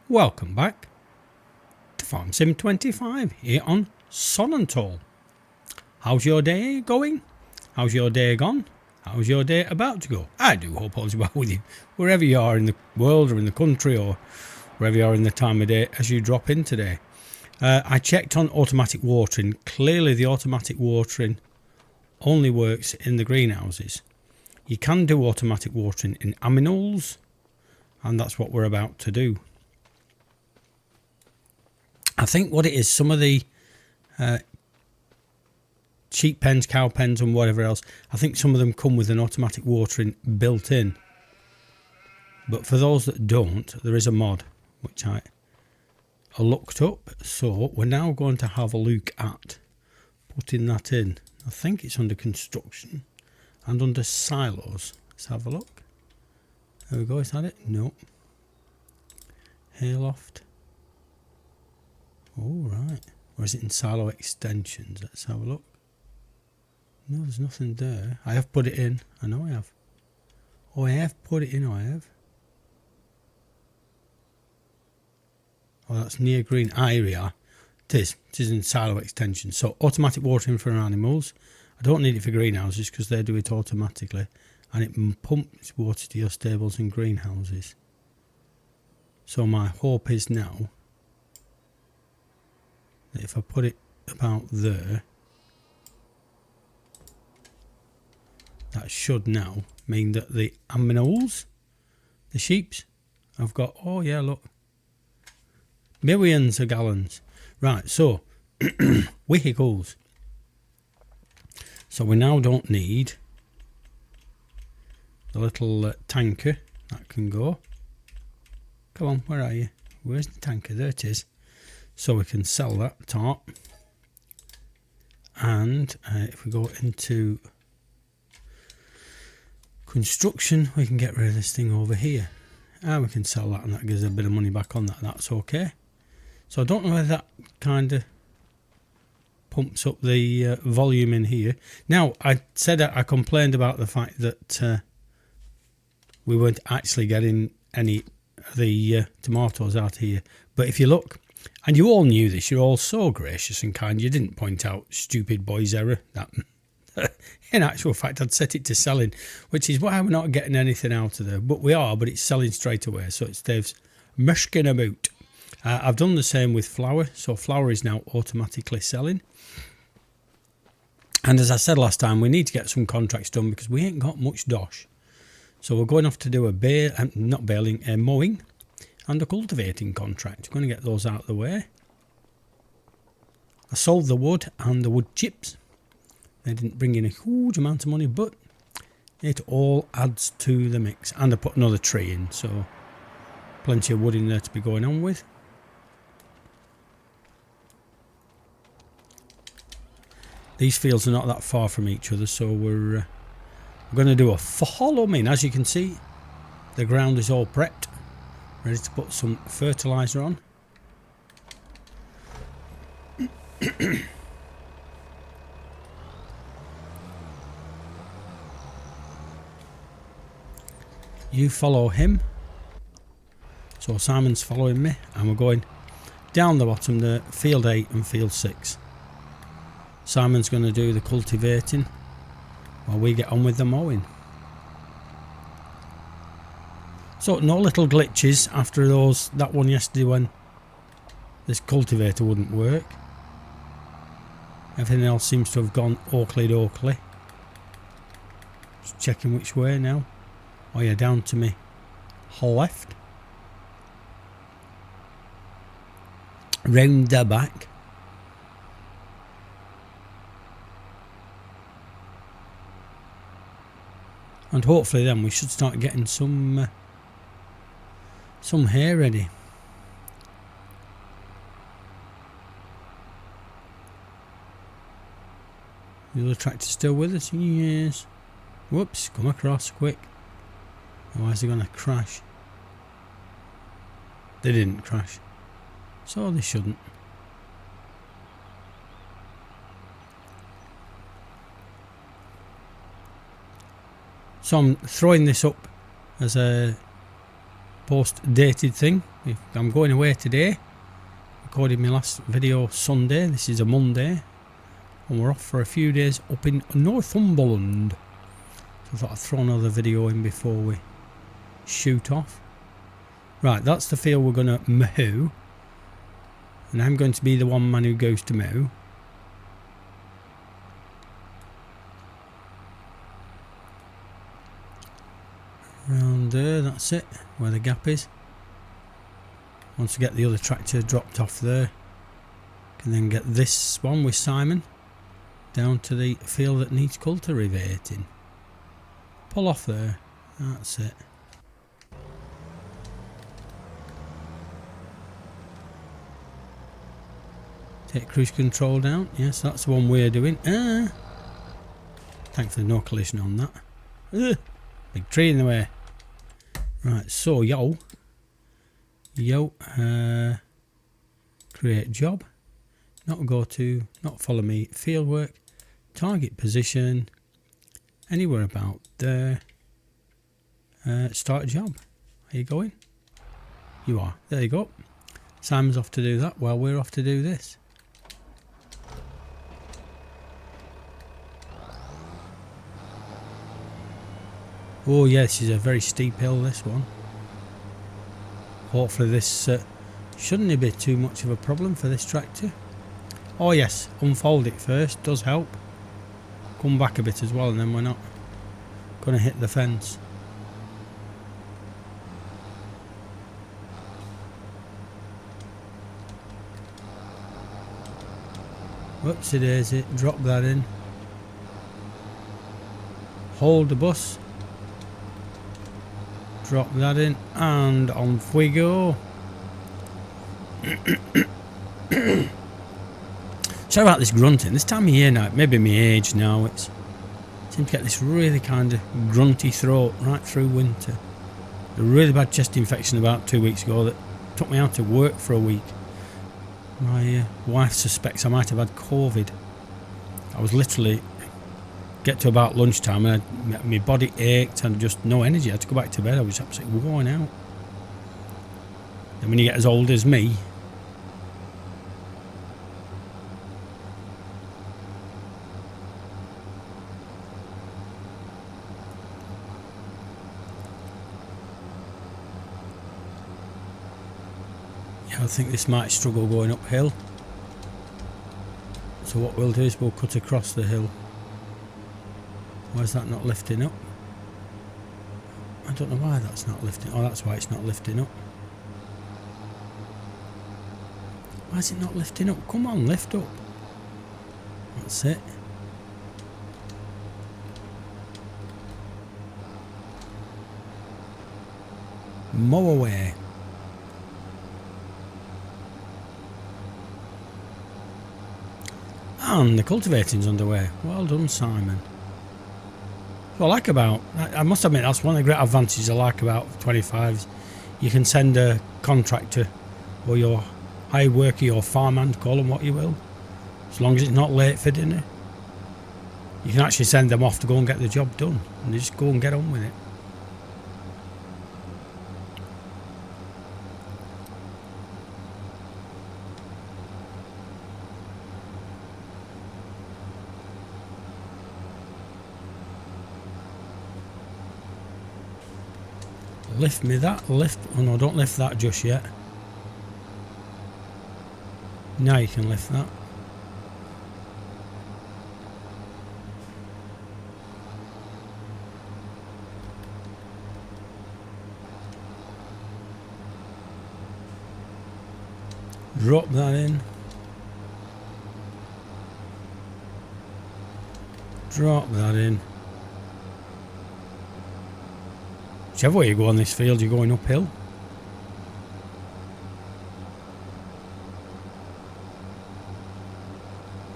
Welcome back to Farm Sim 25 here on Sonnental. How's your day going? How's your day gone? How's your day about to go? I do hope all's well with you, wherever you are in the world or in the country or wherever you are in the time of day as you drop in today. I checked on automatic watering. Clearly the automatic watering only works in the greenhouses. You can do automatic watering in aminals, and that's what we're about to do. I think what it is, some of the sheep pens, cow pens and whatever else, I think some of them come with an automatic watering built in. But for those that don't, there is a mod, which I looked up. So we're now going to have a look at putting that in. I think it's under construction and under silos. Let's have a look. There we go, is that it? No. Hayloft. Oh, right. Or is it in silo extensions? Let's have a look. No, there's nothing there. I have put it in. I know I have. Oh, I have put it in. Oh, I have. Oh, that's near green. Ah, here we are. It is. It is in silo extensions. So, automatic watering for animals. I don't need it for greenhouses because they do it automatically. And it pumps water to your stables and greenhouses. So, my hope is now that if I put it about there, that should now mean that the aminals, the sheeps, I've got, oh yeah, look, millions of gallons. Right, so vehicles. So we now don't need the little tanker. That can go. Come on, where are you? Where's the tanker? There it is. So we can sell that top. And if we go into construction, we can get rid of this thing over here. And we can sell that, and that gives a bit of money back on that. That's okay. So I don't know whether that kind of pumps up the volume in here. Now, I said I complained about the fact that we weren't actually getting any of the tomatoes out here. But if you look, and you all knew this, you're all so gracious and kind, you didn't point out stupid boy's error. That in actual fact, I'd set it to selling, which is why we're not getting anything out of there. But we are, but it's selling straight away, so it stays mushking about. I've done the same with flour, so flour is now automatically selling. And as I said last time, we need to get some contracts done because we ain't got much dosh. So we're going off to do a mowing and a cultivating contract. We're going to get those out of the way. I sold the wood and the wood chips. They didn't bring in a huge amount of money, but it all adds to the mix. And I put another tree in, so plenty of wood in there to be going on with. These fields are not that far from each other, so we're going to do a follow me. And as you can see, the ground is all prepped, ready to put some fertiliser on. You follow him. So Simon's following me, and we're going down the bottom there, field 8 and field 6. Simon's going to do the cultivating while we get on with the mowing. So no little glitches after that one yesterday when this cultivator wouldn't work. Everything else seems to have gone oakley. Just checking which way now. Oh yeah, down to me left. Round the back. And hopefully then we should start getting some hay ready. The other tractor's still with us? Yes. Whoops, come across quick. Otherwise they're going to crash. They didn't crash. So they shouldn't. So I'm throwing this up as a post-dated thing. If I'm going away today, recorded my last video Sunday. This is a Monday, and we're off for a few days up in Northumberland. So I thought I'd throw another video in before we shoot off. Right, that's the field we're going to mow, and I'm going to be the one man who goes to mow. Around there, that's it, where the gap is. Once we get the other tractor dropped off there, can then get this one with Simon down to the field that needs cultivating. Pull off there, that's it. Take cruise control down, yes, that's the one we're doing. Thankfully no collision on that. Big tree in the way. Right, so create job, not go to, not follow me, field work, target position, anywhere about there, start a job. Are you going? You are. There you go. Simon's off to do that while we're off to do this. Oh yeah, this is a very steep hill, this one. Hopefully this shouldn't be too much of a problem for this tractor. Oh yes, unfold it first, does help. Come back a bit as well and then we're not going to hit the fence. Whoopsie daisy, drop that in. Hold the bus. Drop that in and on we go. Sorry about this grunting. This time of year now, maybe my age now, I seem to get this really kind of grunty throat right through winter. A really bad chest infection about 2 weeks ago that took me out of work for a week. My wife suspects I might have had COVID. I was literally get to about lunchtime and my body ached and just no energy. I had to go back to bed. I was absolutely worn out. And when you get as old as me, yeah, I think this might struggle going uphill. So what we'll do is we'll cut across the hill. Why is that not lifting up? I don't know why that's not lifting. Oh, that's why it's not lifting up. Why is it not lifting up? Come on, lift up. That's it. Mow away. And the cultivating's underway. Well done, Simon. What I like about, I must admit, that's one of the great advantages I like about 25s. You can send a contractor or your hire worker, your farmhand, call them what you will, as long as it's not late for dinner. You can actually send them off to go and get the job done, and they just go and get on with it. Lift me that, lift, oh no, don't lift that just yet. Now you can lift that. Drop that in. Drop that in. Whichever way you go on this field, you're going uphill.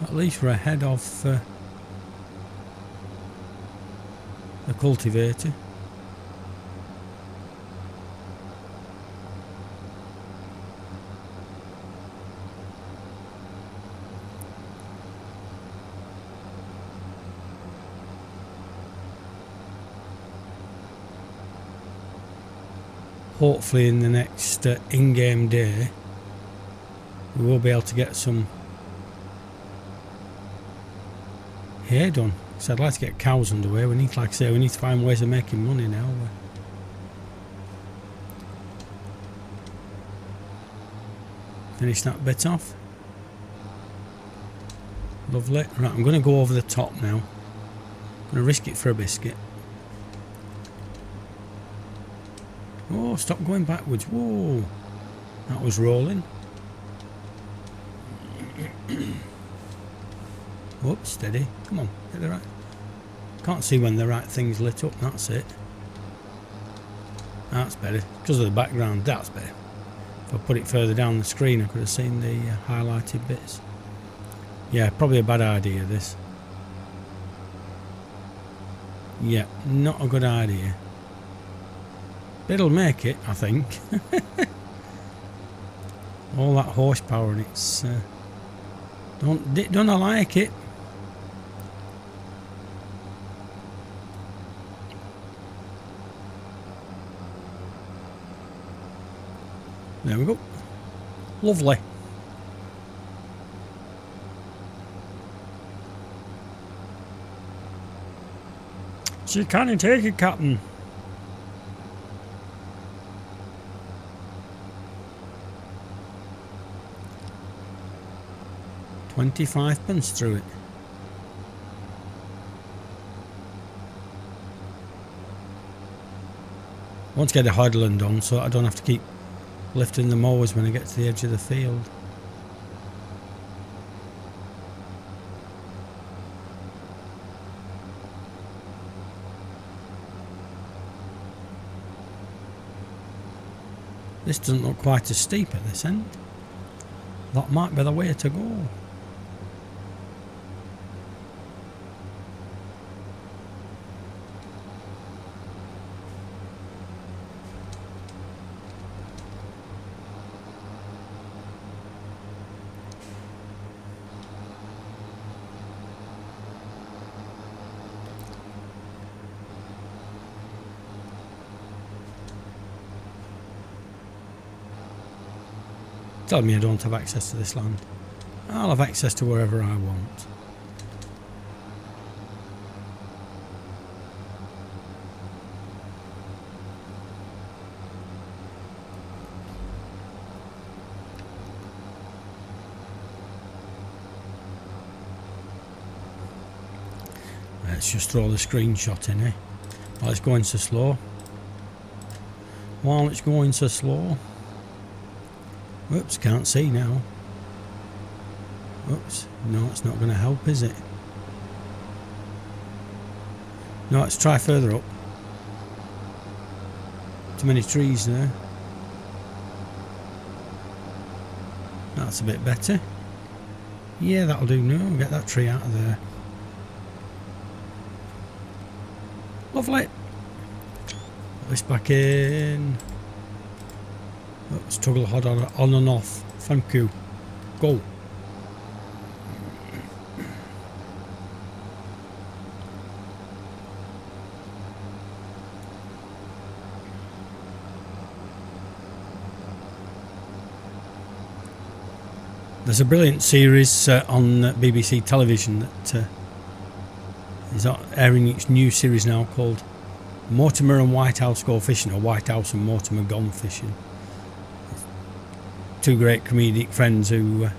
At least we're ahead of the cultivator. hopefully in the next in-game day we will be able to get some hay done. So I'd like to get cows underway. We need, like I say, we need to find ways of making money now. Finish that bit off. Lovely. Right, I'm going to go over the top now. I'm going to risk it for a biscuit. Oh, stop going backwards. Whoa. That was rolling. Whoops, steady. Come on, get the right. Can't see when the right thing's lit up. That's it. That's better. Because of the background, that's better. If I put it further down the screen, I could have seen the highlighted bits. Yeah, probably a bad idea, this. Yeah, not a good idea. But it'll make it, I think. All that horsepower and it's... don't I like it? There we go. Lovely. She can't take it, Captain. £25 through it. I want to get a Highland on so I don't have to keep lifting the mowers when I get to the edge of the field. This doesn't look quite as steep at this end. That might be the way to go. Tell me I don't have access to this land. I'll have access to wherever I want. Let's just throw the screenshot in, eh? While it's going so slow. While it's going so slow. Whoops, can't see now. Whoops, no, it's not going to help, is it? No, let's try further up. Too many trees there. That's a bit better. Yeah, that'll do now. Get that tree out of there. Lovely. Put this back in. Let's toggle hard on and off. Thank you. Go. There's a brilliant series on BBC television that is airing its new series now called Mortimer and Whitehouse Go Fishing, or Whitehouse and Mortimer Gone Fishing. Two great comedic friends who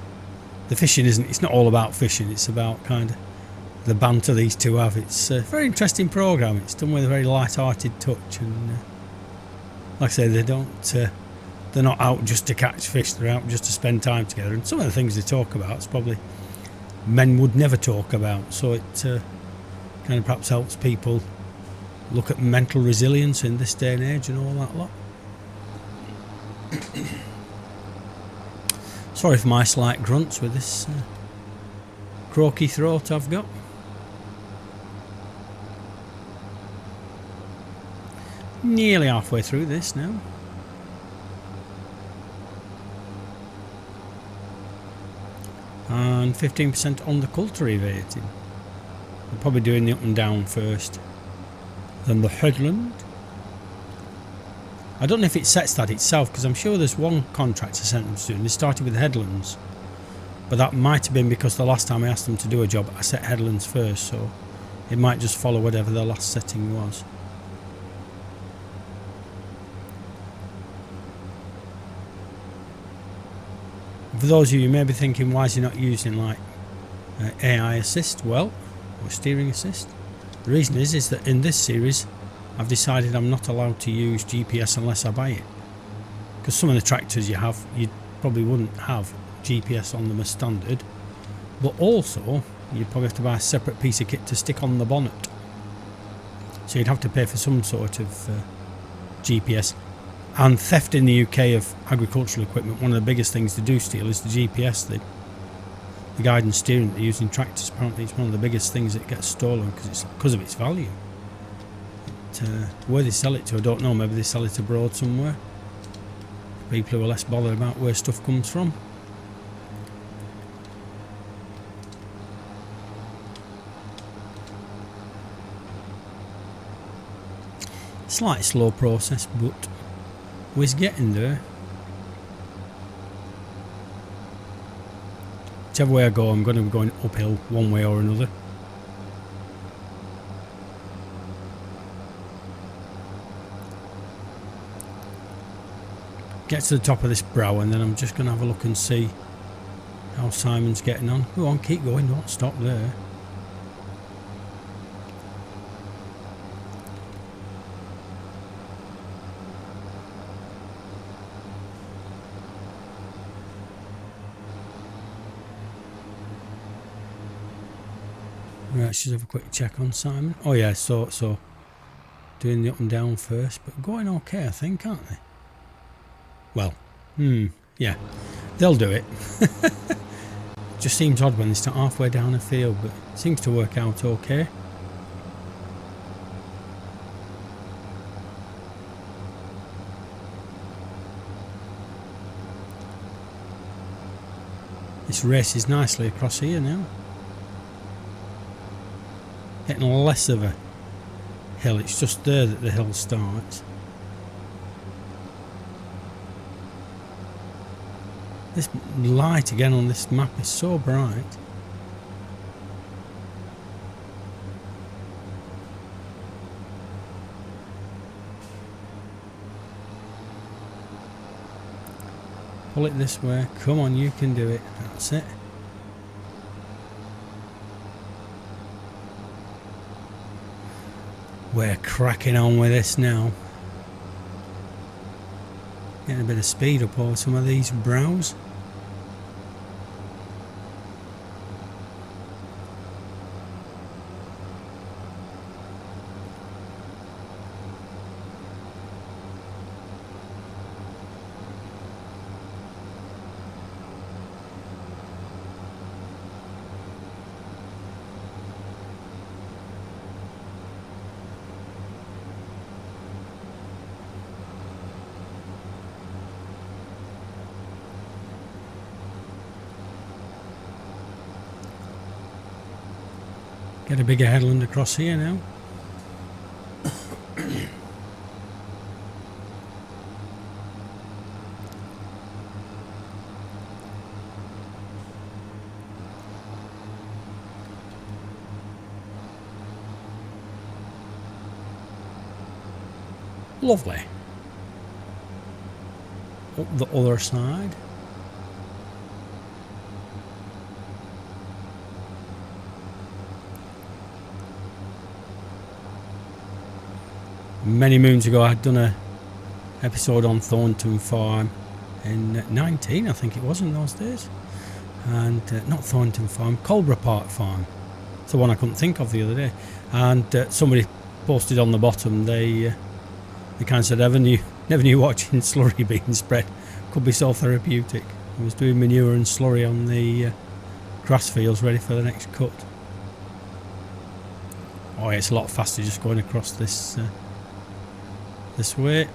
the fishing it's not all about fishing, it's about kind of the banter these two have. It's a very interesting programme. It's done with a very light-hearted touch, and like I say, they're not out just to catch fish, they're out just to spend time together, and some of the things they talk about is probably men would never talk about, so it kind of perhaps helps people look at mental resilience in this day and age and all that lot. Sorry for my slight grunts with this croaky throat I've got. Nearly halfway through this now. And 15% on the cultivating. I'm probably doing the up and down first, then the headland. I don't know if it sets that itself, because I'm sure there's one contractor sent them soon. They started with headlands, but that might have been because the last time I asked them to do a job, I set headlands first, so it might just follow whatever the last setting was. For those of you who may be thinking, why is he not using like AI assist, well, or steering assist? The reason is that in this series I've decided I'm not allowed to use GPS unless I buy it, because some of the tractors you probably wouldn't have GPS on them as standard, but also you'd probably have to buy a separate piece of kit to stick on the bonnet, so you'd have to pay for some sort of GPS. And theft in the UK of agricultural equipment, one of the biggest things to do steal is the GPS, the guidance steering that they're using tractors. Apparently it's one of the biggest things that gets stolen because of its value. Where they sell it to, I don't know. Maybe they sell it abroad somewhere. People who are less bothered about where stuff comes from. Slight slow process, but we're getting there. Whichever way I go, I'm going to be going uphill one way or another. Get to the top of this brow, and then I'm just going to have a look and see how Simon's getting on. Go on, keep going, don't stop there. Right, let's just have a quick check on Simon. Oh yeah, so doing the up and down first, but going okay, I think, aren't they? Well, yeah, they'll do it. Just seems odd when they start halfway down a field, but it seems to work out okay. This races nicely across here now. Getting less of a hill, it's just there that the hill starts. This light again on this map is so bright. Pull it this way, come on, you can do it, that's it. We're cracking on with this now. Getting a bit of speed up over some of these brows. Get a bigger headland across here now. Lovely. Up the other side. Many moons ago I'd done a episode on Thornton Farm in 19, I think it was, in those days. And not Thornton Farm, Culborough Park Farm. It's the one I couldn't think of the other day. And somebody posted on the bottom, they kind of said, never knew watching slurry being spread could be so therapeutic. I was doing manure and slurry on the grass fields ready for the next cut. Oh yeah, it's a lot faster just going across this this way.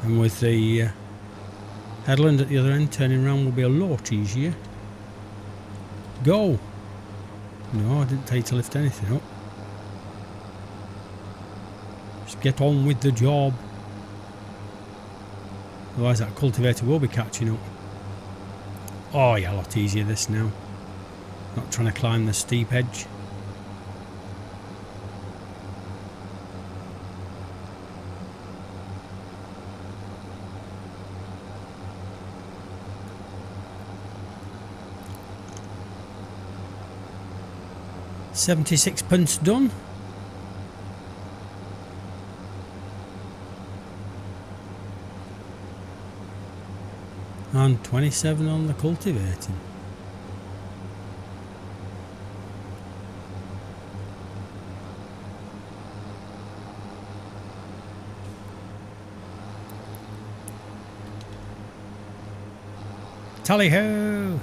And with the headland at the other end, turning around will be a lot easier. Go! No, I didn't tell you to lift anything up. get on with the job. Otherwise that cultivator will be catching up. Oh yeah, a lot easier this now. Not trying to climb the steep edge. £76 done. And 27 on the cultivating. Tally ho!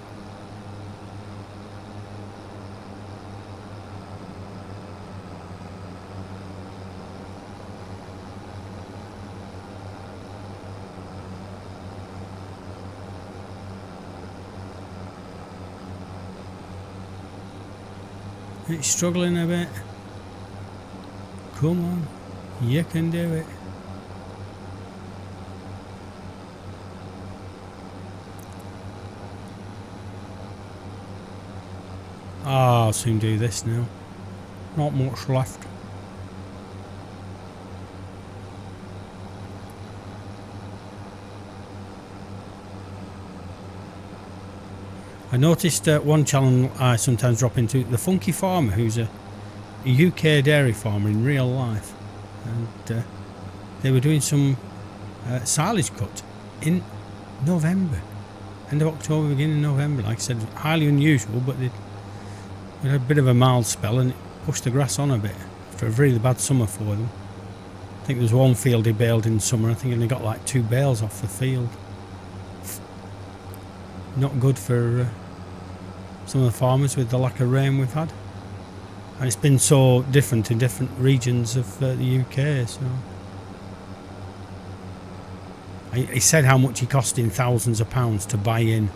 It's struggling a bit. Come on, you can do it. I'll soon do this now. Not much left. I noticed one channel I sometimes drop into, the Funky Farmer, who's a UK dairy farmer in real life, and they were doing some silage cut in November, end of October, beginning of November. Like I said, highly unusual, but they had a bit of a mild spell and it pushed the grass on a bit after a really bad summer for them. I think there was one field he baled in summer. I think he only got like 2 bales off the field. Not good for some of the farmers with the lack of rain we've had, and it's been so different in different regions of the UK. So he said how much he cost in thousands of pounds to buy in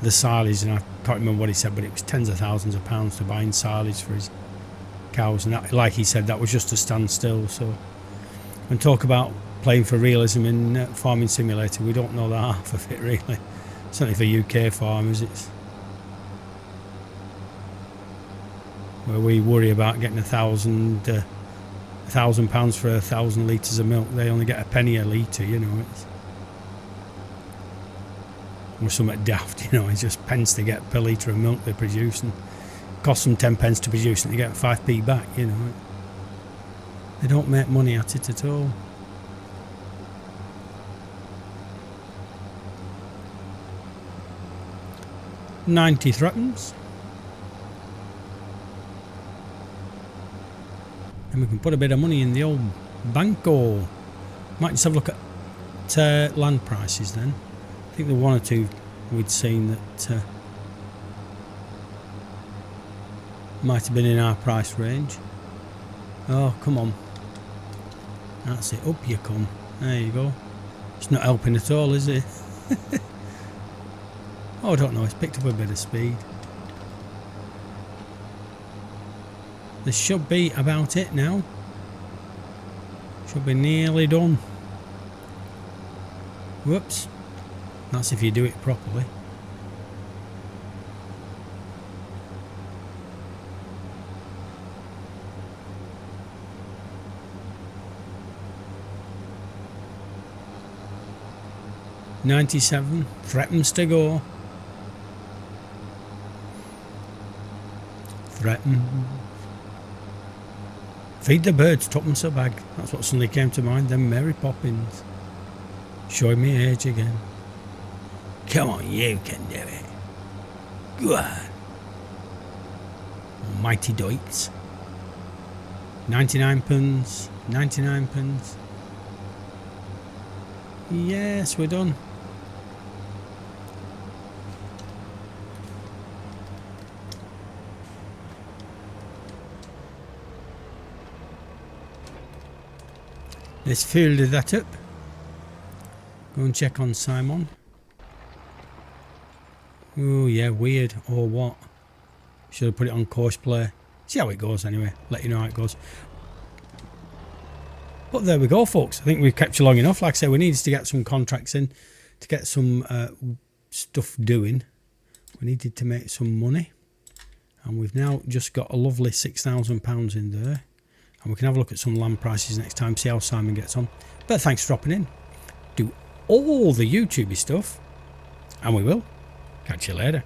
the silage, and I can't remember what he said, but it was tens of thousands of pounds to buy in silage for his cows, and that, like he said, that was just a standstill. So when talk about playing for realism in Farming Simulator, we don't know the half of it really. Certainly for UK farmers, it's where we worry about getting £1,000 for 1,000 litres of milk. They only get a penny a litre, you know. It's or something daft, you know. It's just pence to get per litre of milk they produce, and it costs them 10 pence to produce, and they get 5p back, you know. They don't make money at it at all. $90 threatens. And we can put a bit of money in the old banco. Might just have a look at land prices then. I think the one or two we'd seen that might have been in our price range. Oh, come on. That's it, up you come. There you go. It's not helping at all, is it? Oh, I don't know, it's picked up a bit of speed. This should be about it now. Should be nearly done. Whoops. That's if you do it properly. $97 threatens to go. Threaten. Feed the birds, tuppence a bag. That's what suddenly came to mind. Then Mary Poppins. Showing me age again. Come on, you can do it. Go on. Almighty Deutz. 99p. 99p. Yes, we're done. Let's fill that up. Go and check on Simon. Oh yeah, weird or what? Should have put it on course play. See how it goes anyway. Let you know how it goes. But there we go, folks. I think we've kept you long enough. Like I say, we needed to get some contracts in to get some stuff doing. We needed to make some money. And we've now just got a lovely £6,000 in there. And we can have a look at some land prices next time, see how Simon gets on. But thanks for dropping in. Do all the YouTubey stuff. And we will catch you later.